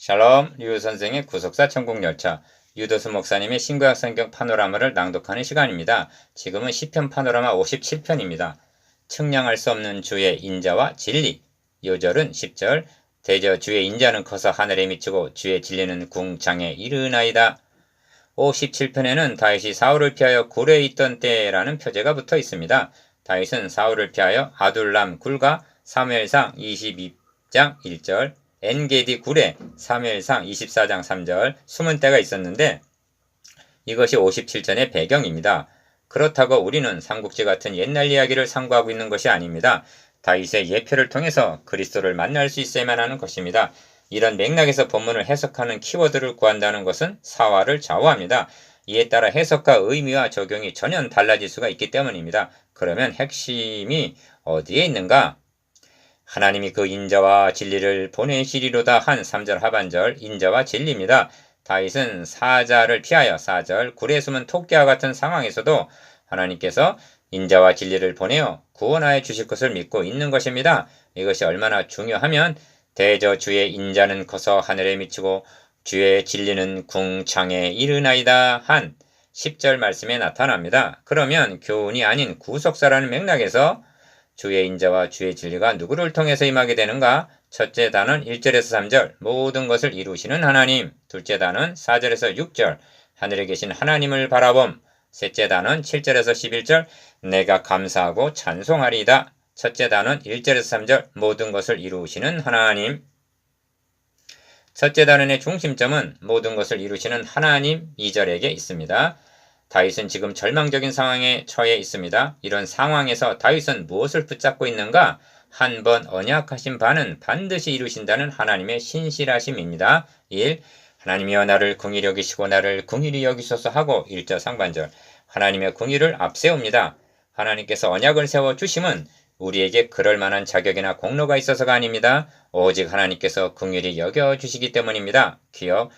샬롬, 류 선생의 구속사 천국열차, 유도수 목사님의 신구약 성경 파노라마를 낭독하는 시간입니다. 지금은 시편 파노라마 57편입니다. 측량할 수 없는 주의 인자와 진리. 요절은 10절, 대저 주의 인자는 커서 하늘에 미치고 주의 진리는 궁창에 이르나이다. 57편에는 다윗이 사울을 피하여 굴에 있던 때라는 표제가 붙어 있습니다. 다윗은 사울을 피하여 아둘람 굴과 사무엘상 22장 1절, 엔게디 굴에 사무엘상 24장 3절 숨은 때가 있었는데 이것이 57전의 배경입니다. 그렇다고 우리는 삼국지 같은 옛날 이야기를 상고하고 있는 것이 아닙니다. 다윗의 예표를 통해서 그리스도를 만날 수 있어야만 하는 것입니다. 이런 맥락에서 본문을 해석하는 키워드를 구한다는 것은 사화를 좌우합니다. 이에 따라 해석과 의미와 적용이 전혀 달라질 수가 있기 때문입니다. 그러면 핵심이 어디에 있는가? 하나님이 그 인자와 진리를 보내시리로다 한 3절 하반절 인자와 진리입니다. 다윗은 사자를 피하여 4절 굴에 숨은 토끼와 같은 상황에서도 하나님께서 인자와 진리를 보내어 구원하여 주실 것을 믿고 있는 것입니다. 이것이 얼마나 중요하면 대저 주의 인자는 커서 하늘에 미치고 주의 진리는 궁창에 이르나이다 한 10절 말씀에 나타납니다. 그러면 교훈이 아닌 구속사라는 맥락에서 주의 인자와 주의 진리가 누구를 통해서 임하게 되는가? 첫째 단은 1절에서 3절 모든 것을 이루시는 하나님, 둘째 단은 4절에서 6절 하늘에 계신 하나님을 바라봄, 셋째 단은 7절에서 11절 내가 감사하고 찬송하리이다. 첫째 단은 1절에서 3절 모든 것을 이루시는 하나님. 첫째 단원의 중심점은 모든 것을 이루시는 하나님 2절에게 있습니다. 다윗은 지금 절망적인 상황에 처해 있습니다. 이런 상황에서 다윗은 무엇을 붙잡고 있는가? 한 번 언약하신 바는 반드시 이루신다는 하나님의 신실하심입니다. 1. 하나님이여 나를 긍휼히 여기시고 나를 긍휼히 여기소서 하고 1절 상반절 하나님의 긍휼을 앞세웁니다. 하나님께서 언약을 세워주심은 우리에게 그럴 만한 자격이나 공로가 있어서가 아닙니다. 오직 하나님께서 긍휼히 여겨주시기 때문입니다. 기억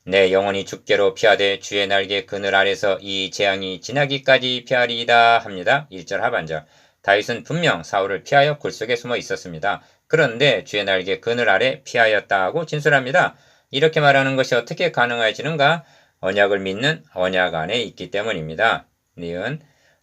내 영혼이 죽게로 피하되 주의 날개 그늘 아래서 이 재앙이 지나기까지 피하리이다 합니다. 1절 하반절 다윗은 분명 사울을 피하여 굴 속에 숨어 있었습니다. 그런데 주의 날개 그늘 아래 피하였다고 진술합니다. 이렇게 말하는 것이 어떻게 가능해지는가? 언약을 믿는 언약 안에 있기 때문입니다. 니은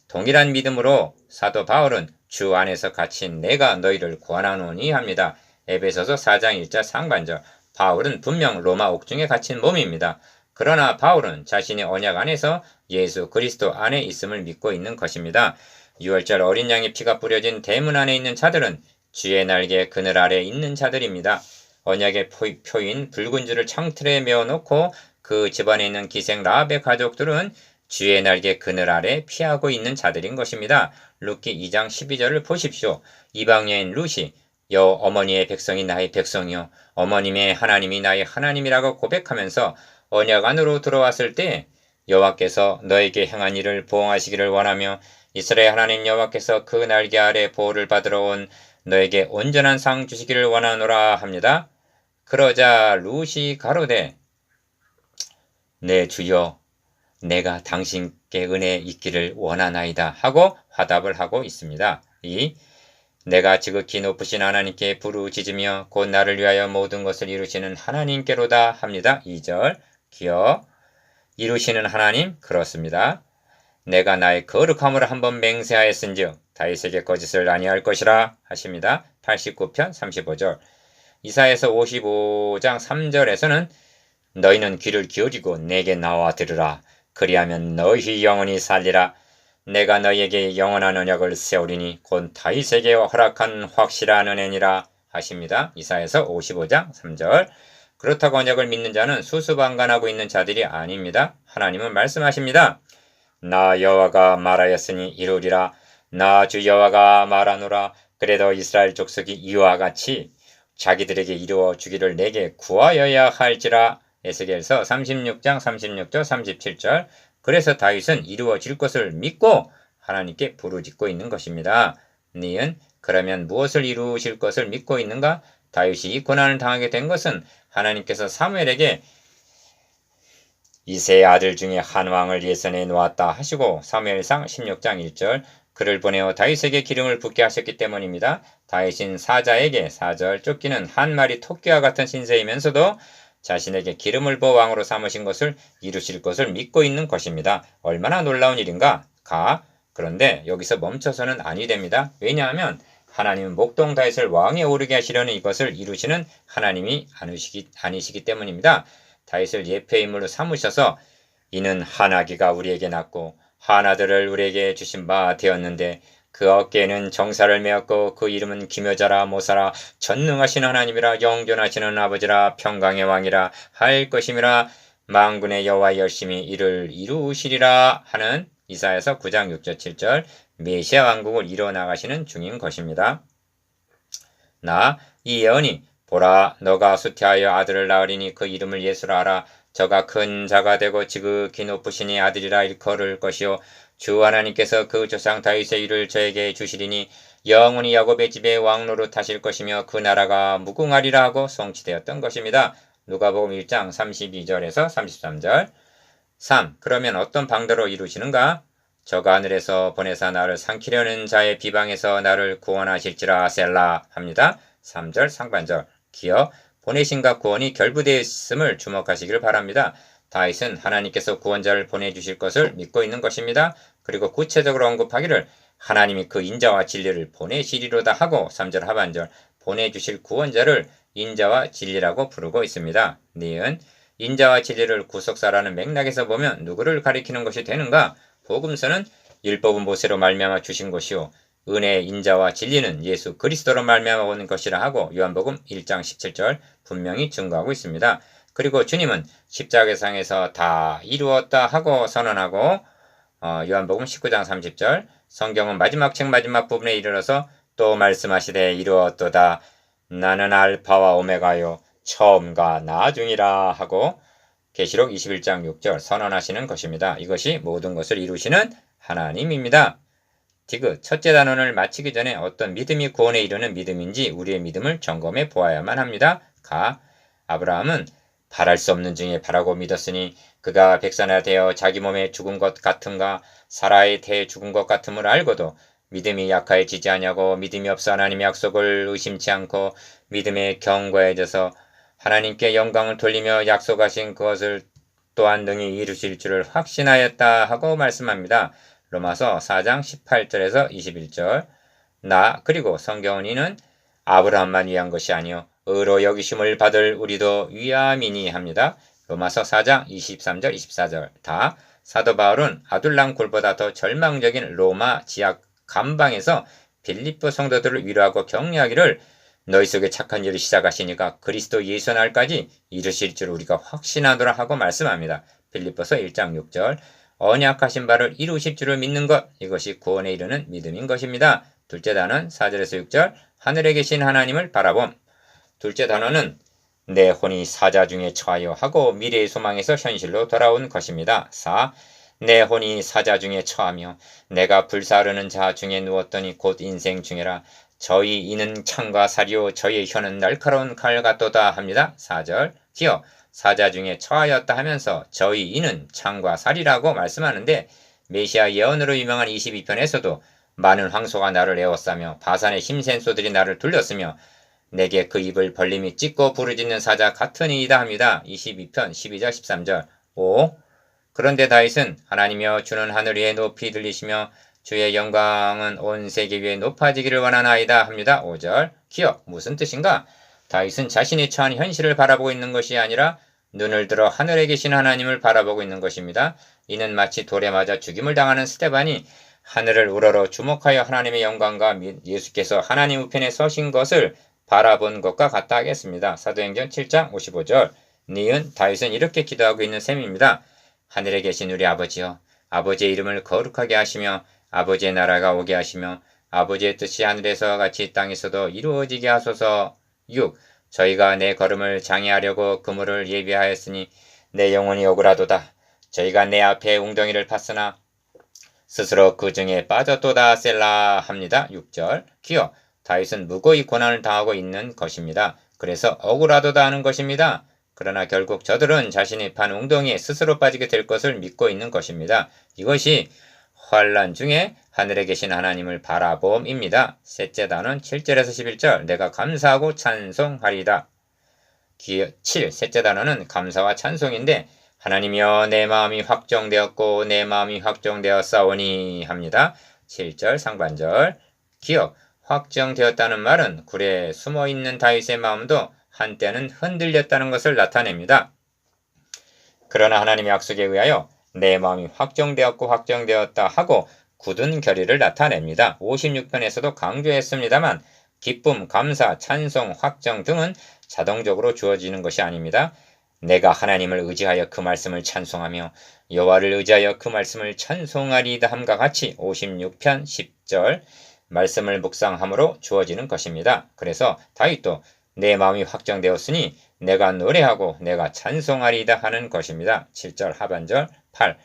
동일한 믿음으로 사도 바울은 주 안에서 갇힌 내가 너희를 구원하노니 합니다. 에베소서 4장 1절 상반절 바울은 분명 로마 옥중에 갇힌 몸입니다. 그러나 바울은 자신의 언약 안에서 예수 그리스도 안에 있음을 믿고 있는 것입니다. 6월절 어린 양의 피가 뿌려진 대문 안에 있는 자들은 주의 날개 그늘 아래 있는 자들입니다. 언약의 표인 붉은 줄을 창틀에 메어놓고 그 집안에 있는 기생 라합의 가족들은 주의 날개 그늘 아래 피하고 있는 자들인 것입니다. 룻기 2장 12절을 보십시오. 이방 여인 룻이 여 어머니의 백성이 나의 백성이요 어머님의 하나님이 나의 하나님이라고 고백하면서 언약 안으로 들어왔을 때 여호와께서 너에게 행한 일을 보응하시기를 원하며 이스라엘 하나님 여호와께서 그 날개 아래 보호를 받으러 온 너에게 온전한 상 주시기를 원하노라 합니다. 그러자 룻이 가로되 내 주여 내가 당신께 은혜 있기를 원하나이다 하고 화답을 하고 있습니다. 내가 지극히 높으신 하나님께 부르짖으며 곧 나를 위하여 모든 것을 이루시는 하나님께로다 합니다. 2절 기억 이루시는 하나님 그렇습니다. 내가 나의 거룩함을 한번 맹세하였은즉 다윗에게 거짓을 아니할 것이라 하십니다. 89편 35절 이사야서 55장 3절에서는 너희는 귀를 기울이고 내게 나와 들으라 그리하면 너희 영혼이 살리라 내가 너희에게 영원한 언약을 세우리니 곧 다윗에게 허락한 확실한 은혜니라 하십니다. 이사야서 55장 3절 그렇다고 언약을 믿는 자는 수수방관하고 있는 자들이 아닙니다. 하나님은 말씀하십니다. 나 여호와가 말하였으니 이루리라 나 주 여호와가 말하노라 그래도 이스라엘 족속이 이와 같이 자기들에게 이루어 주기를 내게 구하여야 할지라 에스겔서 36장 36절 37절 그래서 다윗은 이루어질 것을 믿고 하나님께 부르짖고 있는 것입니다. 니은 그러면 무엇을 이루실 것을 믿고 있는가? 다윗이 이 고난을 당하게 된 것은 하나님께서 사무엘에게 이새의 아들 중에 한 왕을 예선해 놓았다 하시고 사무엘상 16장 1절 그를 보내어 다윗에게 기름을 붓게 하셨기 때문입니다. 다윗인 사자에게 4절 쫓기는 한 마리 토끼와 같은 신세이면서도 자신에게 기름을 부어 왕으로 삼으신 것을 이루실 것을 믿고 있는 것입니다. 얼마나 놀라운 일인가? 그런데 여기서 멈춰서는 아니 됩니다. 왜냐하면 하나님은 목동 다윗을 왕에 오르게 하시려는 이것을 이루시는 하나님이 아니시기 때문입니다. 다윗을 예표의 인물로 삼으셔서 이는 한 아기가 우리에게 낳고 한 아들을 우리에게 주신 바 되었는데 그 어깨에는 정사를 메었고 그 이름은 기묘자라 모사라 전능하신 하나님이라 영존하시는 아버지라 평강의 왕이라 할 것임이라 만군의 여호와 열심히 이를 이루시리라 하는 이사야서 9장 6절 7절 메시아 왕국을 이루어 나가시는 중인 것입니다. 이 예언이 보라 너가 수태하여 아들을 낳으리니 그 이름을 예수라 하라 저가 큰 자가 되고 지극히 높으시니 아들이라 일컬을 것이요 주 하나님께서 그 조상 다윗의 일을 저에게 주시리니 영원히 야곱의 집에 왕노릇 하실 것이며 그 나라가 무궁하리라 하고 성취되었던 것입니다. 누가복음 1장 32절에서 33절 3. 그러면 어떤 방도로 이루시는가? 저가 하늘에서 보내사 나를 삼키려는 자의 비방에서 나를 구원하실지라 셀라 합니다. 3절 상반절 기어 보내신과 구원이 결부되어 있음을 주목하시길 바랍니다. 다윗은 하나님께서 구원자를 보내주실 것을 믿고 있는 것입니다. 그리고 구체적으로 언급하기를 하나님이 그 인자와 진리를 보내시리로다 하고 3절 하반절 보내주실 구원자를 인자와 진리라고 부르고 있습니다. 니은 인자와 진리를 구속사라는 맥락에서 보면 누구를 가리키는 것이 되는가? 복음서는 율법은 모세로 말미암아 주신 것이요 은혜의 인자와 진리는 예수 그리스도로 말미암아 오는 것이라 하고 요한복음 1장 17절 분명히 증거하고 있습니다. 그리고 주님은 십자가상에서 다 이루었다 하고 선언하고 요한복음 19장 30절 성경은 마지막 책 마지막 부분에 이르러서 또 말씀하시되 이루었도다 나는 알파와 오메가요 처음과 나중이라 하고 계시록 21장 6절 선언하시는 것입니다. 이것이 모든 것을 이루시는 하나님입니다. 디귿 첫째 단원을 마치기 전에 어떤 믿음이 구원에 이르는 믿음인지 우리의 믿음을 점검해 보아야만 합니다. 아브라함은 바랄 수 없는 중에 바라고 믿었으니 그가 백사나 되어 자기 몸에 죽은 것 같은가 사라의 태에 죽은 것 같음을 알고도 믿음이 약하여지지 아니하고 믿음이 없어 하나님의 약속을 의심치 않고 믿음에 견고해져서 하나님께 영광을 돌리며 약속하신 그것을 또한 능히 이루실 줄을 확신하였다 하고 말씀합니다. 로마서 4장 18절에서 21절 그리고 성경은 이는 아브라함만 위한 것이 아니요 의로 여기심을 받을 우리도 위함이니 합니다. 로마서 4장 23절 24절 사도 바울은 아둘람 굴보다 더 절망적인 로마 지하 감방에서 빌립보 성도들을 위로하고 격려하기를 너희 속에 착한 일을 시작하시니까 그리스도 예수 날까지 이루실 줄 우리가 확신하노라 하고 말씀합니다. 빌립보서 1장 6절 언약하신 바를 이루실 줄을 믿는 것 이것이 구원에 이르는 믿음인 것입니다. 둘째 단원 4절에서 6절 하늘에 계신 하나님을 바라봄 둘째 단원은 내 혼이 사자 중에 처하여 하고 미래의 소망에서 현실로 돌아온 것입니다. 내 혼이 사자 중에 처하며 내가 불사르는 자 중에 누웠더니 곧 인생 중이라 저희 이는 창과 사리요 저희 혀는 날카로운 칼 같도다 합니다. 4절 기어 사자 중에 처하였다 하면서 저희 이는 창과 살이라고 말씀하는데 메시아 예언으로 유명한 22편에서도 많은 황소가 나를 에워싸며 바산의 힘센 소들이 나를 둘렸으며 내게 그 입을 벌림이 찢고 부르짖는 사자 같으니이다 합니다. 22편 12절 13절 그런데 다윗은 하나님이여 주는 하늘 위에 높이 들리시며 주의 영광은 온 세계 위에 높아지기를 원하나이다 합니다. 5절 기억 무슨 뜻인가? 다윗은 자신이 처한 현실을 바라보고 있는 것이 아니라 눈을 들어 하늘에 계신 하나님을 바라보고 있는 것입니다. 이는 마치 돌에 맞아 죽임을 당하는 스데반이 하늘을 우러러 주목하여 하나님의 영광과 예수께서 하나님 우편에 서신 것을 바라본 것과 같다 하겠습니다. 사도행전 7장 55절 니은 다윗은 이렇게 기도하고 있는 셈입니다. 하늘에 계신 우리 아버지여 아버지의 이름을 거룩하게 하시며 아버지의 나라가 오게 하시며 아버지의 뜻이 하늘에서 같이 땅에서도 이루어지게 하소서. 6. 저희가 내 걸음을 장애하려고 그물을 예비하였으니 내 영혼이 억울하도다. 저희가 내 앞에 웅덩이를 팠으나 스스로 그 중에 빠졌도다 셀라 합니다. 6절 기어 다윗은 무고히 고난을 당하고 있는 것입니다. 그래서 억울하도다 하는 것입니다. 그러나 결국 저들은 자신이 판 웅덩이에 스스로 빠지게 될 것을 믿고 있는 것입니다. 이것이 환난 중에 하늘에 계신 하나님을 바라봄입니다. 셋째 단원 7절에서 11절 내가 감사하고 찬송하리다. 7. 셋째 단어는 감사와 찬송인데 하나님이여 내 마음이 확정되었고 내 마음이 확정되었사오니 합니다. 7절 상반절. 기억. 확정되었다는 말은 굴에 숨어있는 다윗의 마음도 한때는 흔들렸다는 것을 나타냅니다. 그러나 하나님의 약속에 의하여 내 마음이 확정되었고 확정되었다 하고 굳은 결의를 나타냅니다. 56편에서도 강조했습니다만 기쁨, 감사, 찬송, 확정 등은 자동적으로 주어지는 것이 아닙니다. 내가 하나님을 의지하여 그 말씀을 찬송하며 여호와를 의지하여 그 말씀을 찬송하리이다 함과 같이 56편 10절 말씀을 묵상함으로 주어지는 것입니다. 그래서 다윗도 내 마음이 확정되었으니 내가 노래하고 내가 찬송하리이다 하는 것입니다. 7절 하반절 8.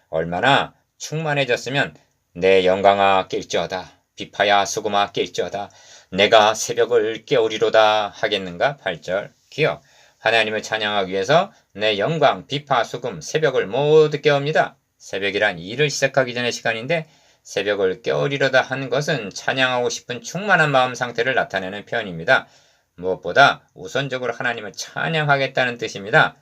얼마나 충만해졌으면 내 영광아 깰지어다 비파야 수금아 깰지어다 내가 새벽을 깨우리로다 하겠는가. 8절 기억. 하나님을 찬양하기 위해서 내 영광, 비파, 수금, 새벽을 모두 깨웁니다. 새벽이란 일을 시작하기 전의 시간인데 새벽을 깨우리로다 하는 것은 찬양하고 싶은 충만한 마음 상태를 나타내는 표현입니다. 무엇보다 우선적으로 하나님을 찬양하겠다는 뜻입니다.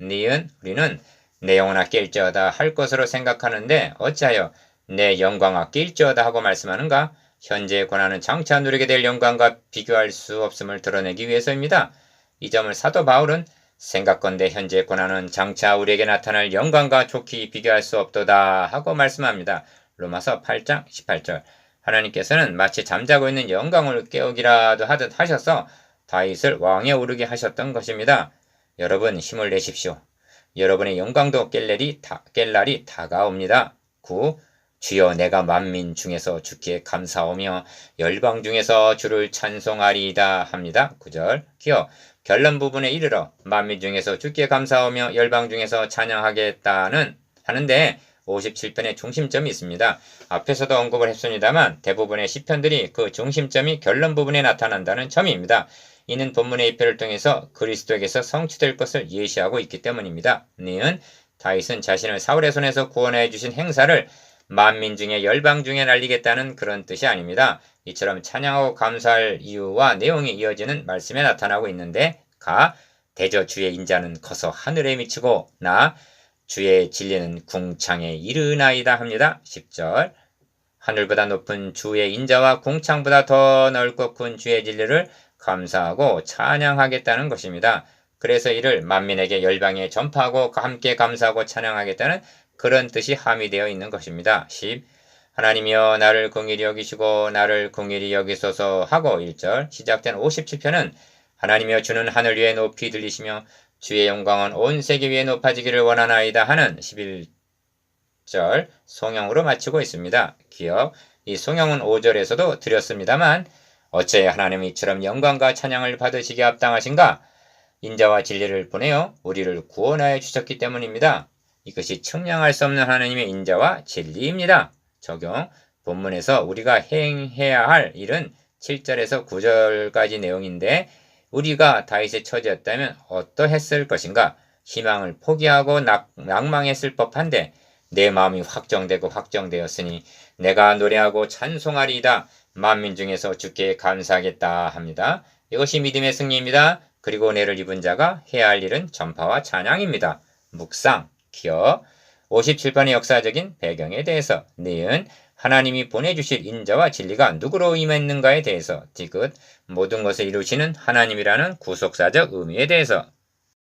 니은 우리는 내 영혼아 깰지어다 할 것으로 생각하는데 어찌하여 내 영광아 깰지어다 하고 말씀하는가? 현재의 고난은 장차 누리게 될 영광과 비교할 수 없음을 드러내기 위해서입니다. 이 점을 사도 바울은 생각건대 현재의 고난은 장차 우리에게 나타날 영광과 좋게 비교할 수 없도다 하고 말씀합니다. 로마서 8장 18절. 하나님께서는 마치 잠자고 있는 영광을 깨우기라도 하듯 하셔서 다윗을 왕에 오르게 하셨던 것입니다. 여러분 힘을 내십시오. 여러분의 영광도 깰 날이 다가옵니다. 9. 주여 내가 만민 중에서 주께 감사하며 열방 중에서 주를 찬송하리이다 합니다. 9절 기억. 결론 부분에 이르러 만민 중에서 주께 감사하며 열방 중에서 찬양하겠다는 하는데 57편의 중심점이 있습니다. 앞에서도 언급을 했습니다만 대부분의 시편들이 그 중심점이 결론 부분에 나타난다는 점입니다. 이는 본문의 2편을 통해서 그리스도에게서 성취될 것을 예시하고 있기 때문입니다. 니은 다윗은 자신을 사울의 손에서 구원해 주신 행사를 만민 중에 열방 중에 날리겠다는 그런 뜻이 아닙니다. 이처럼 찬양하고 감사할 이유와 내용이 이어지는 말씀에 나타나고 있는데 대저 주의 인자는 커서 하늘에 미치고 나 주의 진리는 궁창에 이르나이다 합니다. 10절 하늘보다 높은 주의 인자와 궁창보다 더 넓고 큰 주의 진리를 감사하고 찬양하겠다는 것입니다. 그래서 이를 만민에게 열방에 전파하고 함께 감사하고 찬양하겠다는 그런 뜻이 함의되어 있는 것입니다. 10. 하나님이여 나를 긍휼히 여기시고 나를 긍휼히 여기소서 하고 1절 시작된 57편은 하나님이여 주는 하늘 위에 높이 들리시며 주의 영광은 온 세계 위에 높아지기를 원하나이다 하는 11절 송영으로 마치고 있습니다. 기억. 이 송영은 5절에서도 드렸습니다만 어찌 하나님이 이처럼 영광과 찬양을 받으시기에 합당하신가? 인자와 진리를 보내어 우리를 구원하여 주셨기 때문입니다. 이것이 측량할 수 없는 하나님의 인자와 진리입니다. 적용. 본문에서 우리가 행해야 할 일은 7절에서 9절까지 내용인데 우리가 다윗의 처지였다면 어떠했을 것인가? 희망을 포기하고 낭망했을 법한데 내 마음이 확정되고 확정되었으니 내가 노래하고 찬송하리이다. 만민 중에서 주께 감사하겠다 합니다. 이것이 믿음의 승리입니다. 그리고 은혜를 입은 자가 해야 할 일은 전파와 찬양입니다. 묵상, 기억. 57편의 역사적인 배경에 대해서 니은 하나님이 보내주실 인자와 진리가 누구로 임했는가에 대해서 디귿 모든 것을 이루시는 하나님이라는 구속사적 의미에 대해서